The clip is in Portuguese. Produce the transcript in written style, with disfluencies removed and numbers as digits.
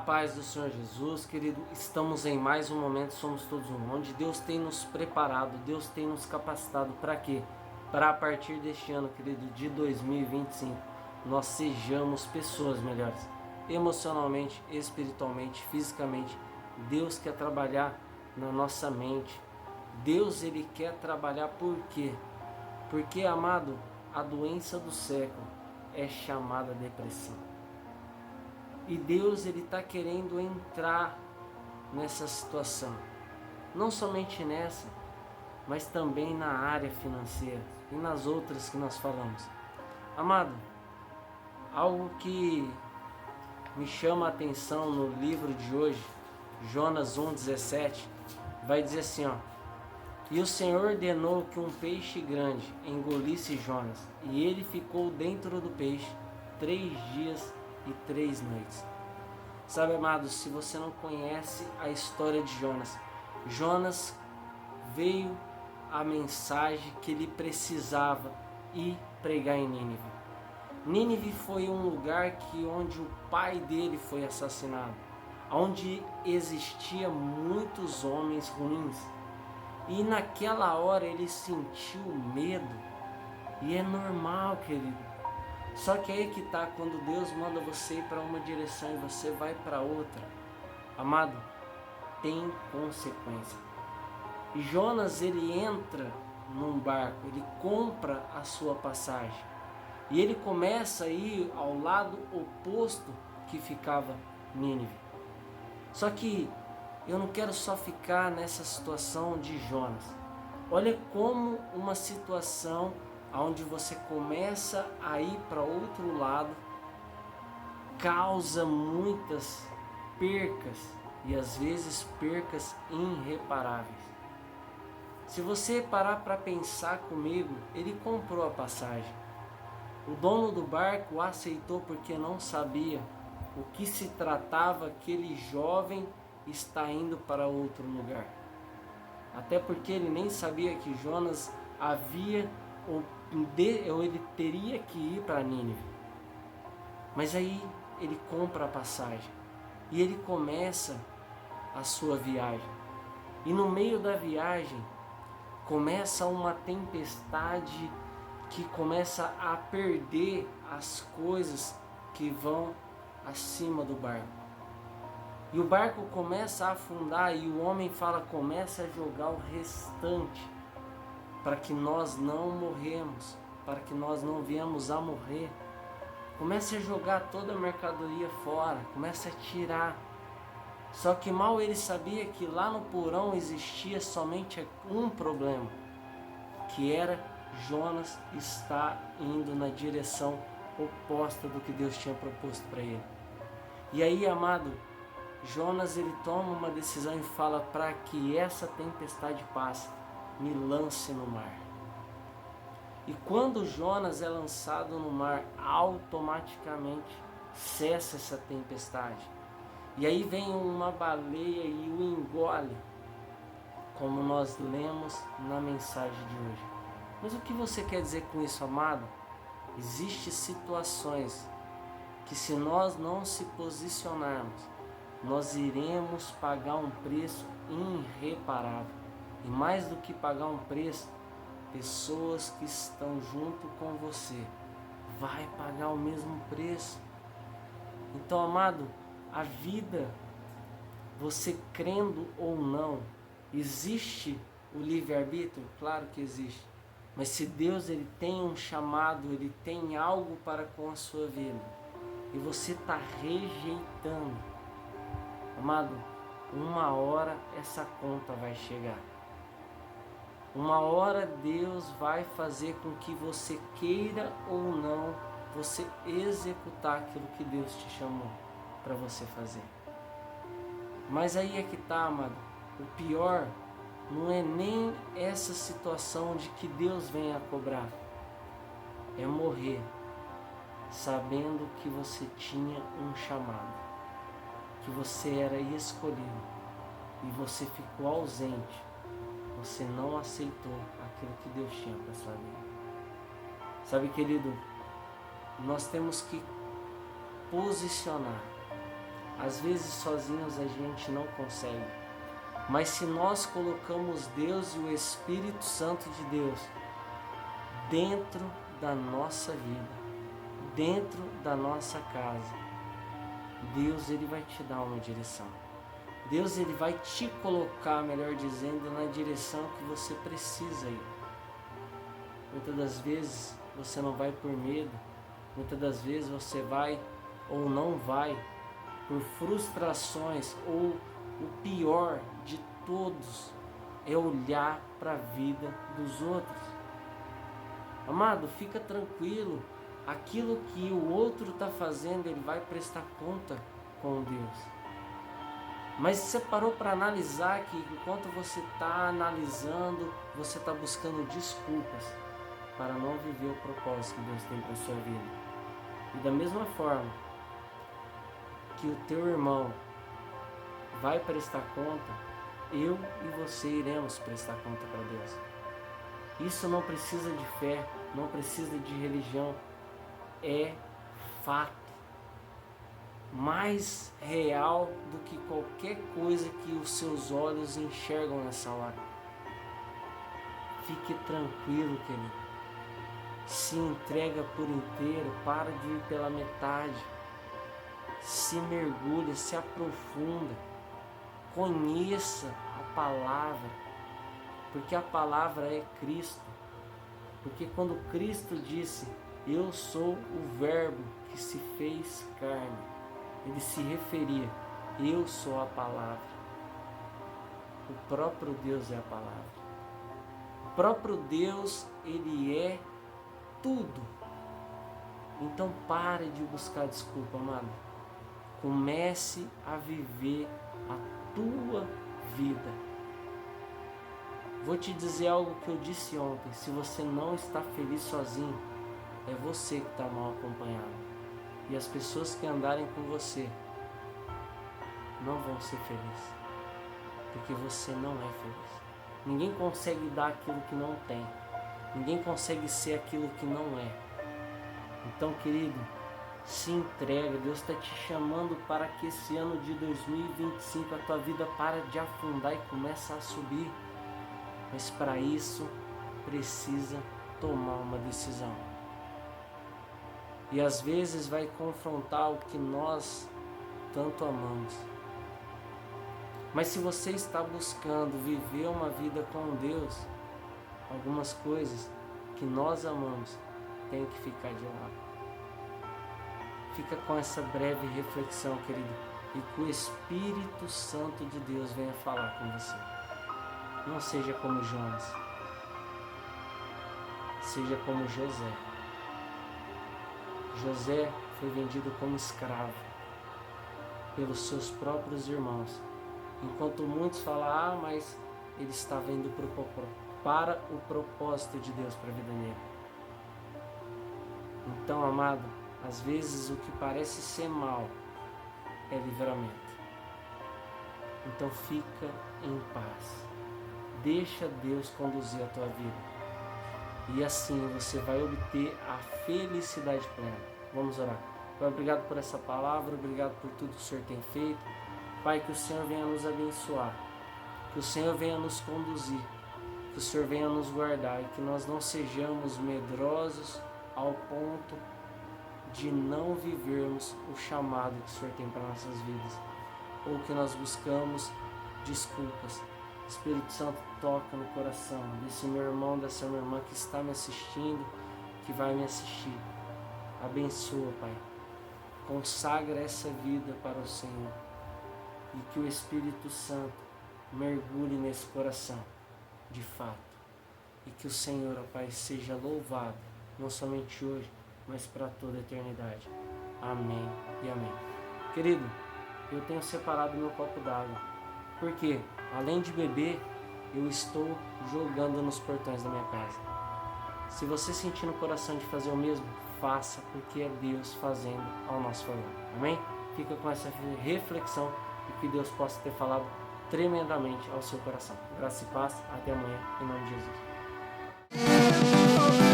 paz do Senhor Jesus, querido. Estamos em mais um momento, somos todos um, onde Deus tem nos preparado, Deus tem nos capacitado para quê? Para a partir deste ano, querido, de 2025, nós sejamos pessoas melhores, emocionalmente, espiritualmente, fisicamente. Deus quer trabalhar na nossa mente. Deus, ele quer trabalhar por quê? Porque, amado, a doença do século é chamada depressão. E Deus, ele está querendo entrar nessa situação. Não somente nessa, mas também na área financeira e nas outras que nós falamos. Amado, algo que me chama a atenção no livro de hoje, Jonas 1,17, vai dizer assim, ó: E o Senhor ordenou que um peixe grande engolisse Jonas, e ele ficou dentro do peixe 3 dias e 3 noites. Sabe, amados, se você não conhece a história de Jonas, Jonas veio a mensagem que ele precisava ir pregar em Nínive. Nínive foi um lugar onde o pai dele foi assassinado, onde existia muitos homens ruins. E naquela hora ele sentiu medo. E é normal, querido. Só que aí que tá, quando Deus manda você ir para uma direção e você vai para outra, amado, tem consequência. E Jonas, ele entra num barco, ele compra a sua passagem. E ele começa a ir ao lado oposto que ficava Nínive. Só que eu não quero só ficar nessa situação de Jonas. Olha como uma situação onde você começa a ir para outro lado causa muitas percas e às vezes percas irreparáveis. Se você parar para pensar comigo, ele comprou a passagem. O dono do barco aceitou porque não sabia o que se tratava aquele jovem está indo para outro lugar. Até porque ele nem sabia que Jonas ele teria que ir para Nínive. Mas aí ele compra a passagem e ele começa a sua viagem. E no meio da viagem começa uma tempestade que começa a perder as coisas que vão acima do barco. E o barco começa a afundar e o homem começa a jogar o restante para que nós não morremos, para que nós não viemos a morrer. Começa a jogar toda a mercadoria fora, começa a tirar. Só que mal ele sabia que lá no porão existia somente um problema, que era Jonas estar indo na direção oposta do que Deus tinha proposto para ele. E aí, amado, Jonas, ele toma uma decisão e fala: para que essa tempestade passe, me lance no mar. E quando Jonas é lançado no mar, automaticamente cessa essa tempestade. E aí vem uma baleia e o engole, como nós lemos na mensagem de hoje. Mas o que você quer dizer com isso, amado? Existem situações que, se nós não se posicionarmos, nós iremos pagar um preço irreparável. E mais do que pagar um preço, pessoas que estão junto com você vai pagar o mesmo preço. Então, amado, a vida, você crendo ou não, existe o livre-arbítrio? Claro que existe. Mas se Deus, ele tem um chamado, ele tem algo para com a sua vida, e você está rejeitando, amado, uma hora essa conta vai chegar. Uma hora Deus vai fazer com que você queira ou não, você executar aquilo que Deus te chamou para você fazer. Mas aí é que tá, amado, o pior não é nem essa situação de que Deus venha a cobrar, é morrer sabendo que você tinha um chamado, que você era escolhido e você ficou ausente, você não aceitou aquilo que Deus tinha para sua vida. Sabe, querido, nós temos que posicionar. Às vezes sozinhos a gente não consegue, mas se nós colocamos Deus e o Espírito Santo de Deus dentro da nossa vida, dentro da nossa casa, Deus ele vai te dar uma direção. Deus ele vai te colocar, melhor dizendo, na direção que você precisa ir. Muitas das vezes você não vai por medo, muitas das vezes você vai ou não vai por frustrações, ou o pior de todos é olhar para a vida dos outros. Amado, fica tranquilo, aquilo que o outro está fazendo, ele vai prestar conta com Deus. Mas você parou para analisar que enquanto você está analisando, você está buscando desculpas para não viver o propósito que Deus tem para a sua vida. E da mesma forma que o teu irmão vai prestar conta, eu e você iremos prestar conta para Deus. Isso não precisa de fé, não precisa de religião, é fato. Mais real do que qualquer coisa que os seus olhos enxergam nessa hora. Fique tranquilo, querido. Se entrega por inteiro, para de ir pela metade. Se mergulha, se aprofunda. Conheça a palavra, porque a palavra é Cristo. Porque quando Cristo disse, eu sou o verbo que se fez carne, ele se referia, eu sou a palavra. O próprio Deus é a palavra. O próprio Deus, ele é tudo. Então pare de buscar desculpa, amado. Comece a viver a tua vida. Vou te dizer algo que eu disse ontem. Se você não está feliz sozinho, é você que está mal acompanhado. E as pessoas que andarem com você não vão ser felizes, porque você não é feliz. Ninguém consegue dar aquilo que não tem. Ninguém consegue ser aquilo que não é. Então, querido, se entrega. Deus está te chamando para que esse ano de 2025 a tua vida para de afundar e começa a subir. Mas para isso precisa tomar uma decisão. E às vezes vai confrontar o que nós tanto amamos. Mas se você está buscando viver uma vida com Deus, algumas coisas que nós amamos tem que ficar de lado. Fica com essa breve reflexão, querido, e que o Espírito Santo de Deus venha falar com você. Não seja como Jonas, seja como José. José foi vendido como escravo pelos seus próprios irmãos. Enquanto muitos falam, mas ele estava indo para o propósito de Deus para a vida dele. Então, amado, às vezes o que parece ser mal é livramento. Então fica em paz. Deixa Deus conduzir a tua vida. E assim você vai obter a felicidade plena. Vamos orar. Pai, obrigado por essa palavra, obrigado por tudo que o Senhor tem feito. Pai, que o Senhor venha nos abençoar, que o Senhor venha nos conduzir, que o Senhor venha nos guardar e que nós não sejamos medrosos ao ponto de não vivermos o chamado que o Senhor tem para nossas vidas, ou que nós buscamos desculpas. Espírito Santo, toca no coração desse meu irmão, dessa minha irmã que está me assistindo, que vai me assistir. Abençoa, Pai. Consagra essa vida para o Senhor. E que o Espírito Santo mergulhe nesse coração, de fato. E que o Senhor, ó Pai, seja louvado, não somente hoje, mas para toda a eternidade. Amém e amém. Querido, eu tenho separado meu copo d'água, porque além de beber, eu estou jogando nos portões da minha casa. Se você sentir no coração de fazer o mesmo, faça, porque é Deus fazendo ao nosso favor. Amém? Fica com essa reflexão e que Deus possa ter falado tremendamente ao seu coração. Graça e paz. Até amanhã, em nome de Jesus.